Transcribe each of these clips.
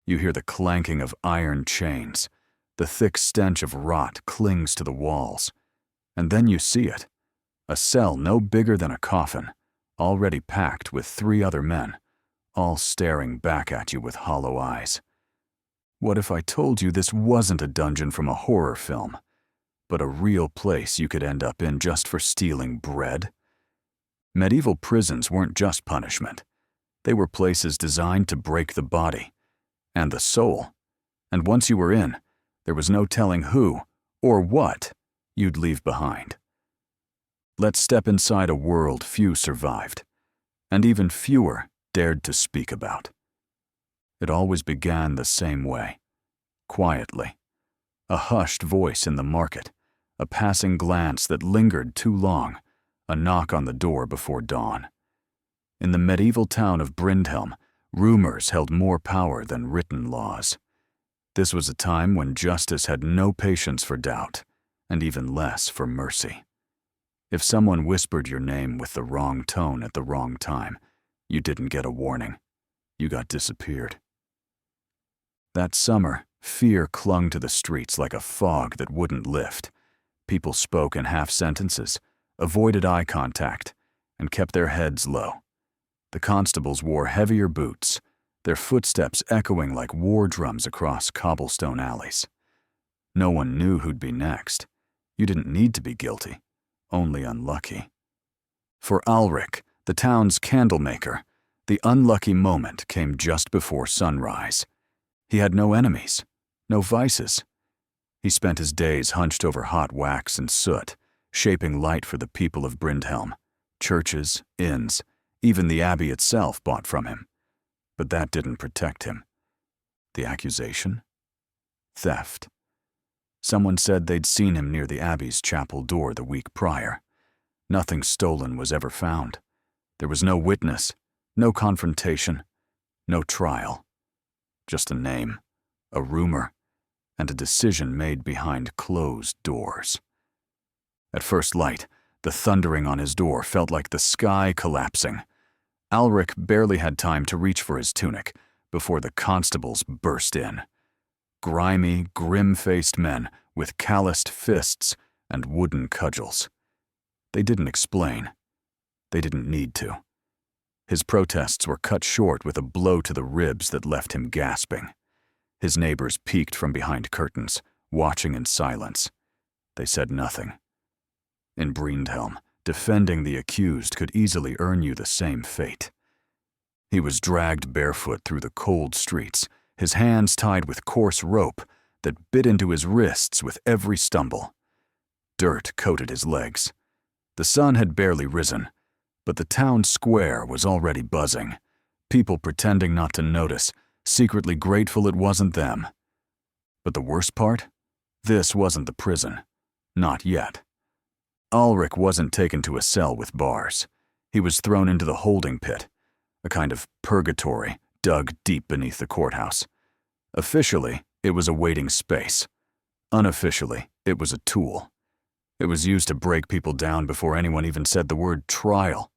You hear the clanking of iron chains. The thick stench of rot clings to the walls. And then you see it. A cell no bigger than a coffin, already packed with 3 other men, all staring back at you with hollow eyes. What if I told you this wasn't a dungeon from a horror film, but a real place you could end up in just for stealing bread? Medieval prisons weren't just punishment. They were places designed to break the body and the soul. And once you were in, there was no telling who or what you'd leave behind. Let's step inside a world few survived, and even fewer dared to speak about. It always began the same way, quietly. A hushed voice in the market, a passing glance that lingered too long, a knock on the door before dawn. In the medieval town of Brindhelm, rumors held more power than written laws. This was a time when justice had no patience for doubt, and even less for mercy. If someone whispered your name with the wrong tone at the wrong time, you didn't get a warning. You got disappeared. That summer, fear clung to the streets like a fog that wouldn't lift. People spoke in half sentences, avoided eye contact, and kept their heads low. The constables wore heavier boots, their footsteps echoing like war drums across cobblestone alleys. No one knew who'd be next. You didn't need to be guilty, only unlucky. For Alrik, the town's candlemaker, the unlucky moment came just before sunrise. He had no enemies, no vices. He spent his days hunched over hot wax and soot, shaping light for the people of Brindhelm. Churches, inns, even the abbey itself bought from him. But that didn't protect him. The accusation? Theft. Someone said they'd seen him near the abbey's chapel door the week prior. Nothing stolen was ever found. There was no witness, no confrontation, no trial. Just a name, a rumor, and a decision made behind closed doors. At first light, the thundering on his door felt like the sky collapsing. Alrik barely had time to reach for his tunic before the constables burst in. Grimy, grim-faced men with calloused fists and wooden cudgels. They didn't explain. They didn't need to. His protests were cut short with a blow to the ribs that left him gasping. His neighbors peeked from behind curtains, watching in silence. They said nothing. In Brindhelm, defending the accused could easily earn you the same fate. He was dragged barefoot through the cold streets, his hands tied with coarse rope that bit into his wrists with every stumble. Dirt coated his legs. The sun had barely risen, but the town square was already buzzing, people pretending not to notice, secretly grateful it wasn't them. But the worst part? This wasn't the prison. Not yet. Alrik wasn't taken to a cell with bars. He was thrown into the holding pit, a kind of purgatory dug deep beneath the courthouse. Officially, it was a waiting space. Unofficially, it was a tool. It was used to break people down before anyone even said the word trial.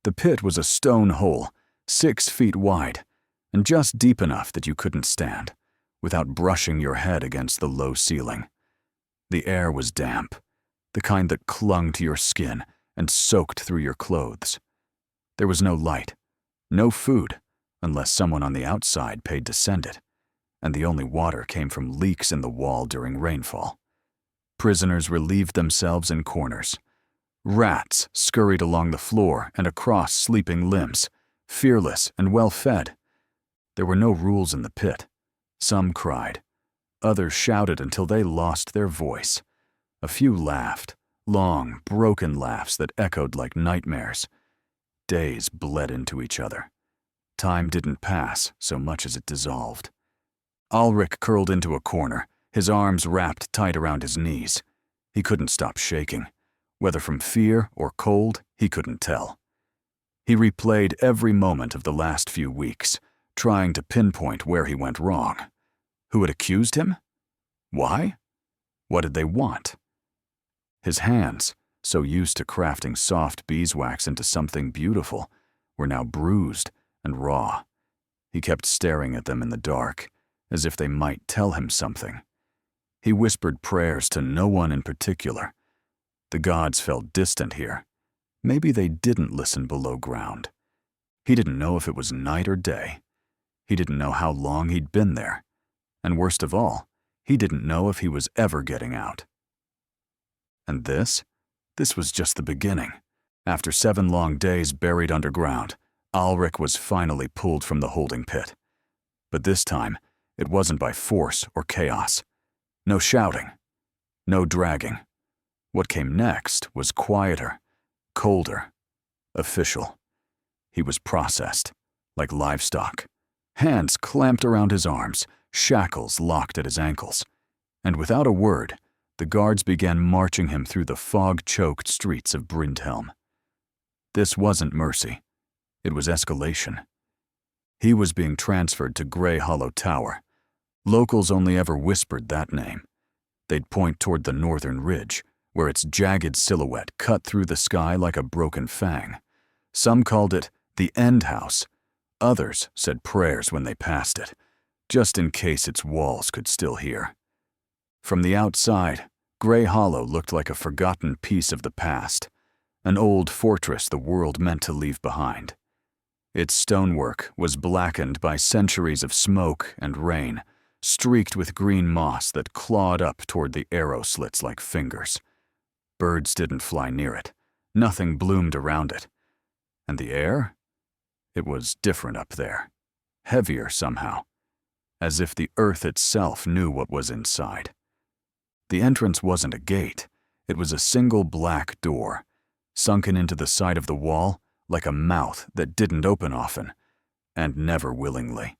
The pit was a stone hole, 6 feet wide, and just deep enough that you couldn't stand, without brushing your head against the low ceiling. The air was damp, the kind that clung to your skin and soaked through your clothes. There was no light, no food, unless someone on the outside paid to send it, and the only water came from leaks in the wall during rainfall. Prisoners relieved themselves in corners. Rats scurried along the floor and across sleeping limbs, fearless and well-fed. There were no rules in the pit. Some cried. Others shouted until they lost their voice. A few laughed, long, broken laughs that echoed like nightmares. Days bled into each other. Time didn't pass so much as it dissolved. Alrik curled into a corner, his arms wrapped tight around his knees. He couldn't stop shaking. Whether from fear or cold, he couldn't tell. He replayed every moment of the last few weeks, trying to pinpoint where he went wrong. Who had accused him? Why? What did they want? His hands, so used to crafting soft beeswax into something beautiful, were now bruised and raw. He kept staring at them in the dark, as if they might tell him something. He whispered prayers to no one in particular. The gods felt distant here. Maybe they didn't listen below ground. He didn't know if it was night or day. He didn't know how long he'd been there. And worst of all, he didn't know if he was ever getting out. And this was just the beginning. After 7 long days buried underground, Alrik was finally pulled from the holding pit. But this time, it wasn't by force or chaos. No shouting. No dragging. What came next was quieter, colder, official. He was processed, like livestock. Hands clamped around his arms, shackles locked at his ankles. And without a word, the guards began marching him through the fog-choked streets of Brindhelm. This wasn't mercy. It was escalation. He was being transferred to Grey Hollow Tower. Locals only ever whispered that name. They'd point toward the northern ridge, where its jagged silhouette cut through the sky like a broken fang. Some called it the End House. Others said prayers when they passed it, just in case its walls could still hear. From the outside, Grey Hollow looked like a forgotten piece of the past, an old fortress the world meant to leave behind. Its stonework was blackened by centuries of smoke and rain, streaked with green moss that clawed up toward the arrow slits like fingers. Birds didn't fly near it. Nothing bloomed around it. And the air? It was different up there. Heavier somehow. As if the earth itself knew what was inside. The entrance wasn't a gate. It was a single black door, sunken into the side of the wall like a mouth that didn't open often, and never willingly.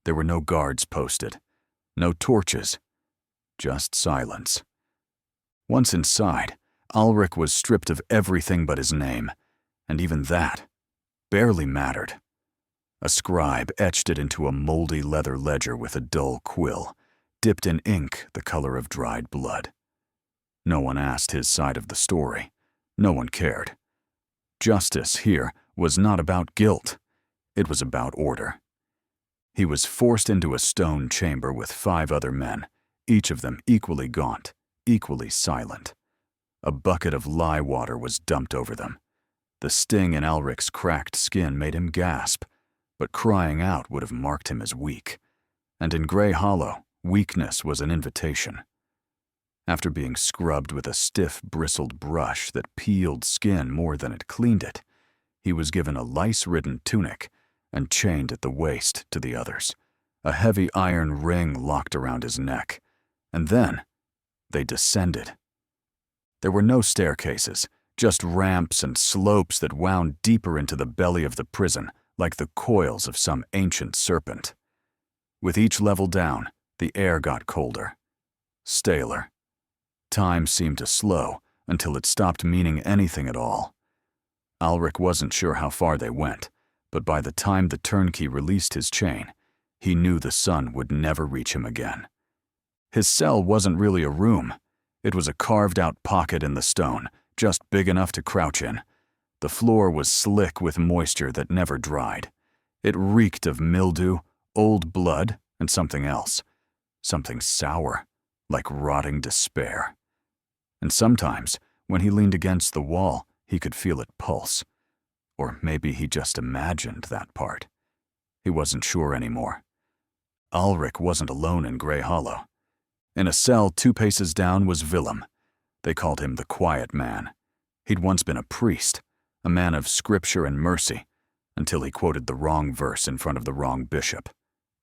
There were no guards posted, no torches, just silence. Once inside, Alrik was stripped of everything but his name, and even that barely mattered. A scribe etched it into a moldy leather ledger with a dull quill, dipped in ink the color of dried blood. No one asked his side of the story. No one cared. Justice here was not about guilt. It was about order. He was forced into a stone chamber with 5 other men, each of them equally gaunt, equally silent. A bucket of lye water was dumped over them. The sting in Alrik's cracked skin made him gasp, but crying out would have marked him as weak. And in Grey Hollow, weakness was an invitation. After being scrubbed with a stiff, bristled brush that peeled skin more than it cleaned it, he was given a lice-ridden tunic and chained at the waist to the others. A heavy iron ring locked around his neck. And then, they descended. There were no staircases, just ramps and slopes that wound deeper into the belly of the prison like the coils of some ancient serpent. With each level down, the air got colder, staler. Time seemed to slow until it stopped meaning anything at all. Alrik wasn't sure how far they went, but by the time the turnkey released his chain, he knew the sun would never reach him again. His cell wasn't really a room. It was a carved-out pocket in the stone, just big enough to crouch in. The floor was slick with moisture that never dried. It reeked of mildew, old blood, and something else. Something sour, like rotting despair. And sometimes, when he leaned against the wall, he could feel it pulse. Or maybe he just imagined that part. He wasn't sure anymore. Alrik wasn't alone in Grey Hollow. In a cell 2 paces down was Willem. They called him the Quiet Man. He'd once been a priest, a man of scripture and mercy, until he quoted the wrong verse in front of the wrong bishop.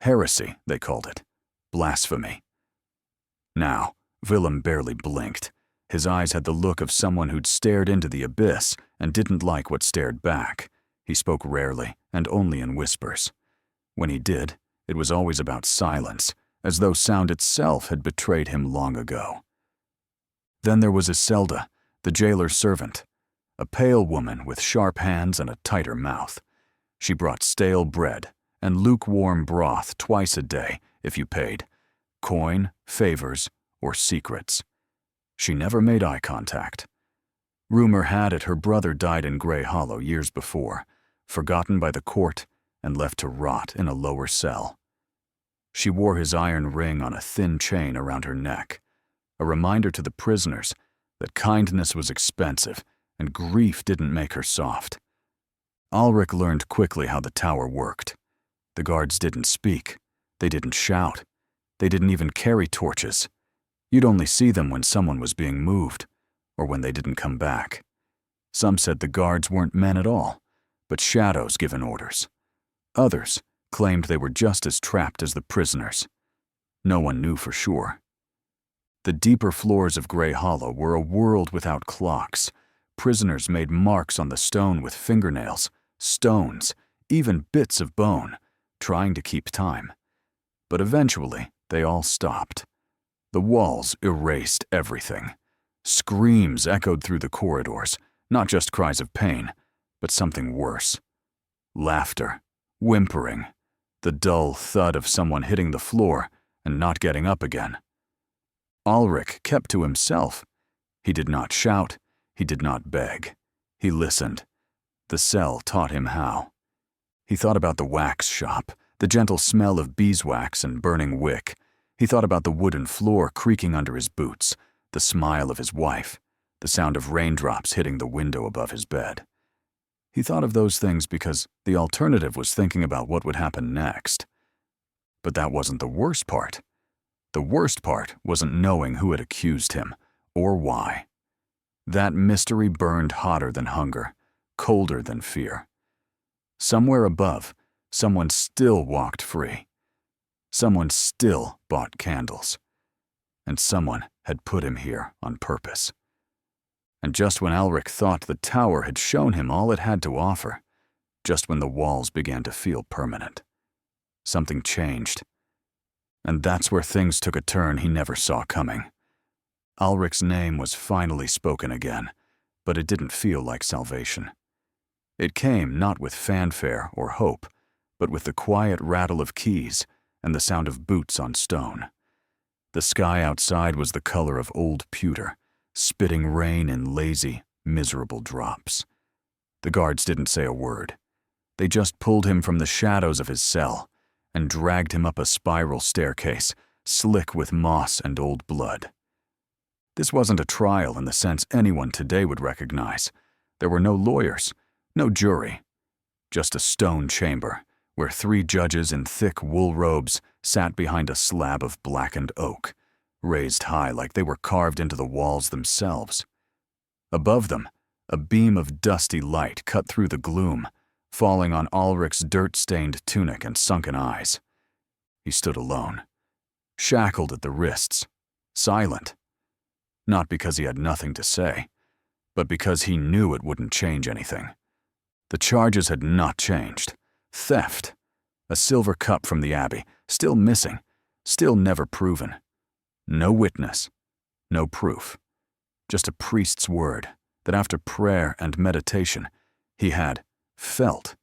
Heresy, they called it. Blasphemy. Now, Willem barely blinked. His eyes had the look of someone who'd stared into the abyss and didn't like what stared back. He spoke rarely and only in whispers. When he did, it was always about silence, as though sound itself had betrayed him long ago. Then there was Iselda, the jailer's servant, a pale woman with sharp hands and a tighter mouth. She brought stale bread and lukewarm broth twice a day if you paid, coin, favors, or secrets. She never made eye contact. Rumor had it her brother died in Grey Hollow years before, forgotten by the court and left to rot in a lower cell. She wore his iron ring on a thin chain around her neck, a reminder to the prisoners that kindness was expensive and grief didn't make her soft. Ulrich learned quickly how the tower worked. The guards didn't speak. They didn't shout. They didn't even carry torches. You'd only see them when someone was being moved, or when they didn't come back. Some said the guards weren't men at all, but shadows given orders. Others claimed they were just as trapped as the prisoners. No one knew for sure. The deeper floors of Grey Hollow were a world without clocks. Prisoners made marks on the stone with fingernails, stones, even bits of bone, trying to keep time. But eventually, they all stopped. The walls erased everything. Screams echoed through the corridors, not just cries of pain, but something worse. Laughter, whimpering, the dull thud of someone hitting the floor and not getting up again. Ulrich kept to himself. He did not shout. He did not beg. He listened. The cell taught him how. He thought about the wax shop, the gentle smell of beeswax and burning wick. He thought about the wooden floor creaking under his boots, the smile of his wife, the sound of raindrops hitting the window above his bed. He thought of those things because the alternative was thinking about what would happen next. But that wasn't the worst part. The worst part wasn't knowing who had accused him, or why. That mystery burned hotter than hunger, colder than fear. Somewhere above, someone still walked free. Someone still bought candles. And someone had put him here on purpose. And just when Ulrich thought the tower had shown him all it had to offer, just when the walls began to feel permanent, something changed. And that's where things took a turn he never saw coming. Ulrich's name was finally spoken again, but it didn't feel like salvation. It came not with fanfare or hope, but with the quiet rattle of keys and the sound of boots on stone. The sky outside was the color of old pewter, spitting rain in lazy, miserable drops. The guards didn't say a word. They just pulled him from the shadows of his cell and dragged him up a spiral staircase, slick with moss and old blood. This wasn't a trial in the sense anyone today would recognize. There were no lawyers, no jury, just a stone chamber where 3 judges in thick wool robes sat behind a slab of blackened oak, raised high like they were carved into the walls themselves. Above them, a beam of dusty light cut through the gloom, falling on Ulrich's dirt-stained tunic and sunken eyes. He stood alone, shackled at the wrists, silent. Not because he had nothing to say, but because he knew it wouldn't change anything. The charges had not changed. Theft. A silver cup from the abbey, still missing, still never proven. No witness, no proof. Just a priest's word that after prayer and meditation, he had felt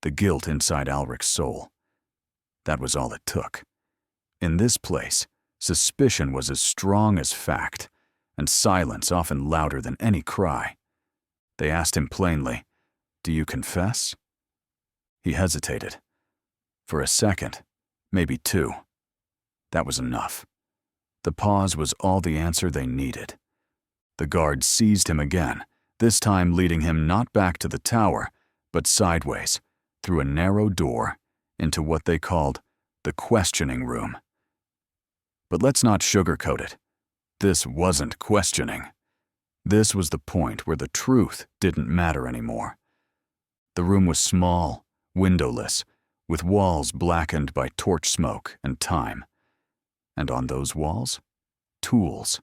the guilt inside Ulrich's soul. That was all it took. In this place, suspicion was as strong as fact, and silence often louder than any cry. They asked him plainly, "Do you confess?" He hesitated. For a second, maybe 2. That was enough. The pause was all the answer they needed. The guards seized him again, this time leading him not back to the tower, but sideways, through a narrow door, into what they called the questioning room. But let's not sugarcoat it. This wasn't questioning. This was the point where the truth didn't matter anymore. The room was small, windowless, with walls blackened by torch smoke and time. And on those walls, tools.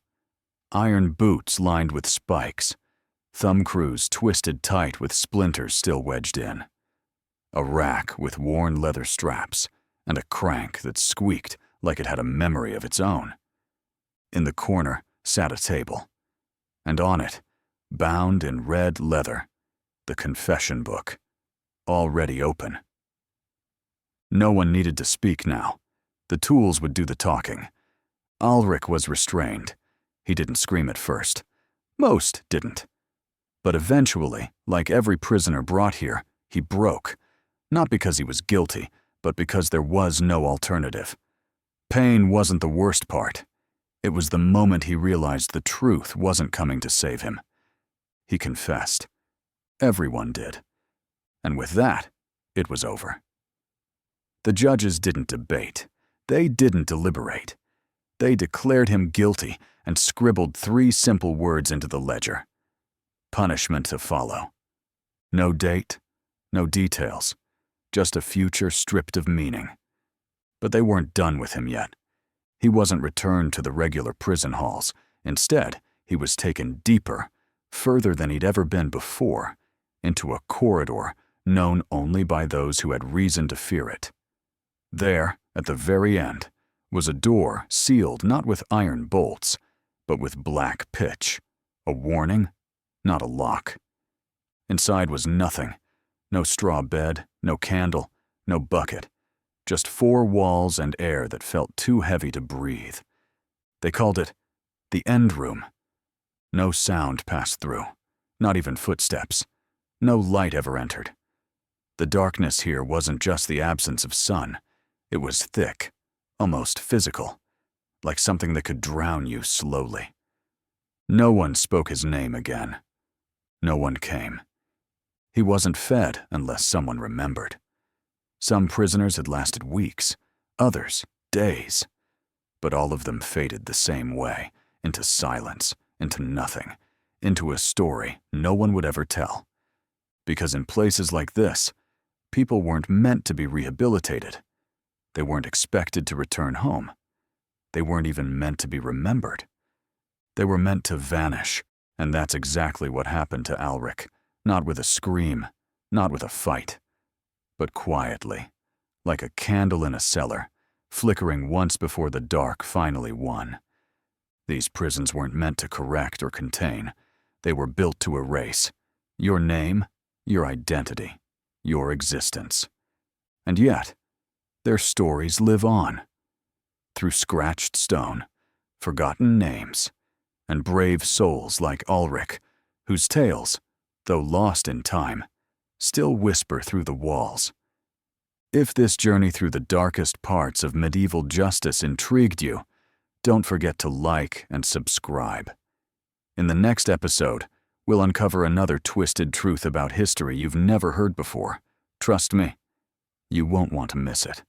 Iron boots lined with spikes, thumbscrews twisted tight with splinters still wedged in. A rack with worn leather straps, and a crank that squeaked like it had a memory of its own. In the corner sat a table, and on it, bound in red leather, the confession book, already open. No one needed to speak now. The tools would do the talking. Ulrich was restrained. He didn't scream at first. Most didn't. But eventually, like every prisoner brought here, he broke. Not because he was guilty, but because there was no alternative. Pain wasn't the worst part. It was the moment he realized the truth wasn't coming to save him. He confessed. Everyone did. And with that, it was over. The judges didn't debate. They didn't deliberate. They declared him guilty and scribbled 3 simple words into the ledger. Punishment to follow. No date, no details, just a future stripped of meaning. But they weren't done with him yet. He wasn't returned to the regular prison halls. Instead, he was taken deeper, further than he'd ever been before, into a corridor known only by those who had reason to fear it. There, at the very end, was a door sealed not with iron bolts, but with black pitch. A warning, not a lock. Inside was nothing. No straw bed, no candle, no bucket. Just 4 walls and air that felt too heavy to breathe. They called it the end room. No sound passed through, not even footsteps. No light ever entered. The darkness here wasn't just the absence of sun. It was thick, almost physical, like something that could drown you slowly. No one spoke his name again. No one came. He wasn't fed unless someone remembered. Some prisoners had lasted weeks, others days. But all of them faded the same way, into silence, into nothing, into a story no one would ever tell. Because in places like this, people weren't meant to be rehabilitated. They weren't expected to return home. They weren't even meant to be remembered. They were meant to vanish, and that's exactly what happened to Alrik. Not with a scream, not with a fight, but quietly, like a candle in a cellar, flickering once before the dark finally won. These prisons weren't meant to correct or contain. They were built to erase your name, your identity, your existence. And yet, their stories live on. Through scratched stone, forgotten names, and brave souls like Ulrich, whose tales, though lost in time, still whisper through the walls. If this journey through the darkest parts of medieval justice intrigued you, don't forget to like and subscribe. In the next episode, we'll uncover another twisted truth about history you've never heard before. Trust me, you won't want to miss it.